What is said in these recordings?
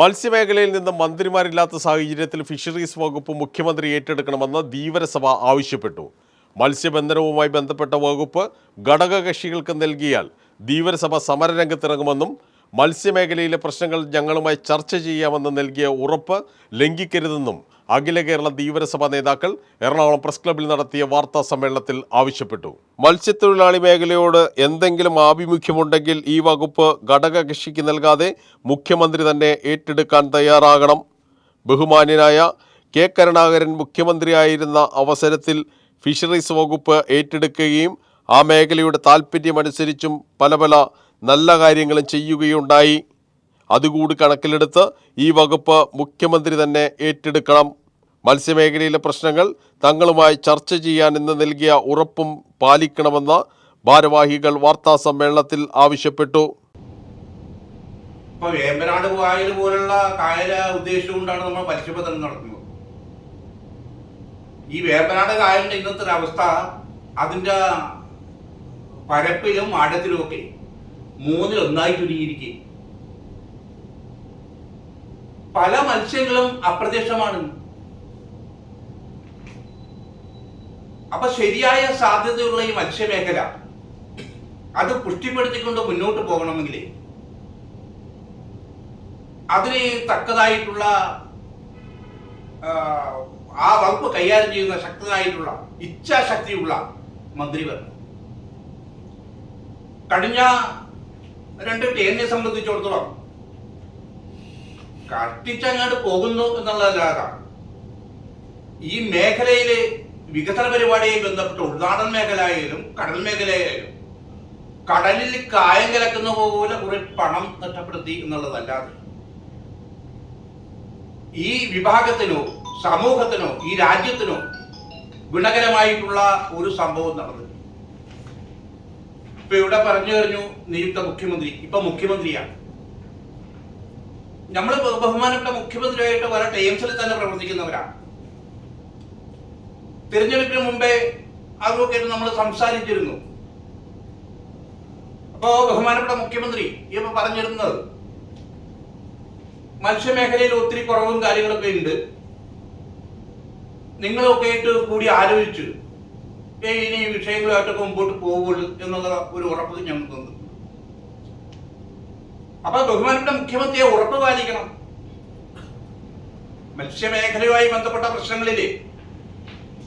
മത്സ്യമേഖലയിൽ നിന്ന് മന്ത്രിമാരില്ലാത്ത സാഹചര്യത്തിൽ ഫിഷറീസ് വകുപ്പ് മുഖ്യമന്ത്രി ഏറ്റെടുക്കണമെന്ന് ധീവരസഭ ആവശ്യപ്പെട്ടു. മത്സ്യബന്ധനവുമായി ബന്ധപ്പെട്ട വകുപ്പ് ഘടകകക്ഷികൾക്ക് നൽകിയാൽ ധീവരസഭ സമരരംഗത്തിറങ്ങുമെന്നും മത്സ്യമേഖലയിലെ പ്രശ്നങ്ങൾ ഞങ്ങളുമായി ചർച്ച ചെയ്യാമെന്ന് നൽകിയ ഉറപ്പ് ലംഘിക്കരുതെന്നും അഖില കേരള ധീവരസഭ നേതാക്കൾ എറണാകുളം പ്രസ് ക്ലബ്ബിൽ നടത്തിയ വാർത്താ സമ്മേളനത്തിൽ ആവശ്യപ്പെട്ടു. മത്സ്യത്തൊഴിലാളി മേഖലയോട് എന്തെങ്കിലും ആഭിമുഖ്യമുണ്ടെങ്കിൽ ഈ വകുപ്പ് ഘടകകക്ഷിക്ക് നൽകാതെ മുഖ്യമന്ത്രി തന്നെ ഏറ്റെടുക്കാൻ തയ്യാറാകണം. ബഹുമാന്യനായ കെ കരുണാകരൻ മുഖ്യമന്ത്രിയായിരുന്ന അവസരത്തിൽ ഫിഷറീസ് വകുപ്പ് ഏറ്റെടുക്കുകയും ആ മേഖലയുടെ താൽപ്പര്യമനുസരിച്ചും പല നല്ല കാര്യങ്ങളും ചെയ്യുകയുണ്ടായി. അതുകൂടി കണക്കിലെടുത്ത് ഈ വകുപ്പ് മുഖ്യമന്ത്രി തന്നെ ഏറ്റെടുക്കണം. മത്സ്യമേഖലയിലെ പ്രശ്നങ്ങൾ തങ്ങളുമായി ചർച്ച ചെയ്യാൻ ഇന്ന് നൽകിയ ഉറപ്പും പാലിക്കണമെന്ന് ഭാരവാഹികൾ വാർത്താ സമ്മേളനത്തിൽ ആവശ്യപ്പെട്ടു. ഇപ്പോൾ വേമ്പനാട് കായൽ പോലുള്ള കായല ഉദ്ദേശിച്ചുകൊണ്ടാണ് നമ്മൾ മത്സ്യബന്ധനം നടത്തുന്നത്. ഈ വേമ്പനാട് കായലിന്റെ ഇന്നത്തെ ഒരു അവസ്ഥ അതിൻ്റെ പരപ്പിലും ആഴത്തിലുമൊക്കെ മൂന്നിലൊന്നായി ചുരുങ്ങിയിരിക്കും. പല മത്സ്യങ്ങളും അപ്രത്യക്ഷമാണ്. അപ്പൊ ശരിയായ സാധ്യതയുള്ള ഈ മത്സ്യമേഖല അത് പുഷ്ടിപ്പെടുത്തിക്കൊണ്ട് മുന്നോട്ട് പോകണമെങ്കിൽ അതിന് തക്കതായിട്ടുള്ള ആ വകുപ്പ് കൈകാര്യം ചെയ്യുന്ന ശക്തനായിട്ടുള്ള ഇച്ഛാശക്തിയുള്ള മന്ത്രി വരണം. കഴിഞ്ഞ 2 ടേമിനെ സംബന്ധിച്ചിടത്തോളം കഷ്ടിച്ചങ്ങാണ്ട് പോകുന്നു എന്നുള്ളതല്ലാതെ ഈ മേഖലയിലെ വികസന പരിപാടിയുമായി ബന്ധപ്പെട്ട ഉൾനാടൻ മേഖലയായാലും കടൽ മേഖലയായാലും കടലിൽ കായം കലക്കുന്ന പോലെ കുറെ പണം നഷ്ടപ്പെടുത്തി എന്നുള്ളതല്ലാതെ ഈ വിഭാഗത്തിനോ സമൂഹത്തിനോ ഈ രാജ്യത്തിനോ ഗുണകരമായിട്ടുള്ള ഒരു സംഭവം നടന്നു. ഇപ്പൊ ഇവിടെ പറഞ്ഞു കഴിഞ്ഞു നിയുക്ത മുഖ്യമന്ത്രി ഇപ്പൊ മുഖ്യമന്ത്രിയാണ്. നമ്മൾ ബഹുമാനപ്പെട്ട മുഖ്യമന്ത്രിയായിട്ട് പല ടൈംസിൽ തന്നെ പ്രവർത്തിക്കുന്നവരാണ്. തിരഞ്ഞെടുപ്പിന് മുമ്പേ അതൊക്കെ നമ്മൾ സംസാരിച്ചിരുന്നു. അപ്പോ ബഹുമാനപ്പെട്ട മുഖ്യമന്ത്രി ഇപ്പൊ പറഞ്ഞിരുന്നത് മത്സ്യമേഖലയിൽ ഒത്തിരി കുറവും കാര്യങ്ങളൊക്കെ ഉണ്ട്, നിങ്ങളൊക്കെ ആയിട്ട് കൂടി ആലോചിച്ച് ഇനി വിഷയങ്ങളുമായിട്ടൊക്കെ മുമ്പോട്ട് പോകുള്ളൂ എന്നുള്ള ഒരു ഉറപ്പ് ഞങ്ങൾക്ക് തന്നു. അപ്പൊ ബഹുമാനപ്പെട്ട മുഖ്യമന്ത്രിയെ ഉറപ്പ് പാലിക്കണം. മത്സ്യമേഖലയുമായി ബന്ധപ്പെട്ട പ്രശ്നങ്ങളില്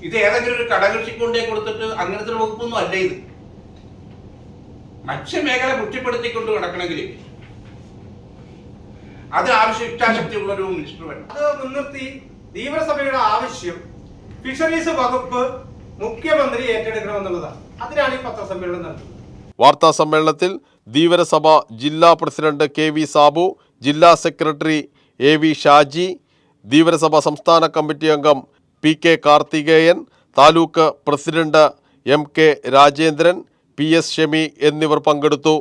ഇത് ഏതെങ്കിലും ഒരു ഘടകകക്ഷിക്ക് കൊണ്ടേ കൊടുത്തിട്ട് അങ്ങനത്തെ ഒരു വകുപ്പൊന്നും അല്ല ഇത്. മത്സ്യമേഖല പുഷ്ടിപ്പെടുത്തിക്കൊണ്ട് കിടക്കണമെങ്കിൽ അതിനാവശ്യം ഇച്ഛാശക്തിയുള്ള ഒരു മിനിസ്റ്റർ വേണം. അത് മുൻനിർത്തി ധീവരസഭയുടെ ആവശ്യം ഫിഷറീസ് വകുപ്പ് മുഖ്യമന്ത്രി ഏറ്റെടുക്കണമെന്നുള്ളതാണ്. അതിനാണ് ഈ പത്രസമ്മേളനം നടത്തുന്നത്. വാർത്താ സമ്മേളനത്തിൽ ധീവരസഭ ജില്ലാ പ്രസിഡന്റ് KV സാബു, ജില്ലാ സെക്രട്ടറി AV ഷാജി, ധീവരസഭ സംസ്ഥാന കമ്മിറ്റി അംഗം PK Karthikeyan, taluk president MK Rajendran, PS Shami എന്നിവർ പങ്കെടുത്തു.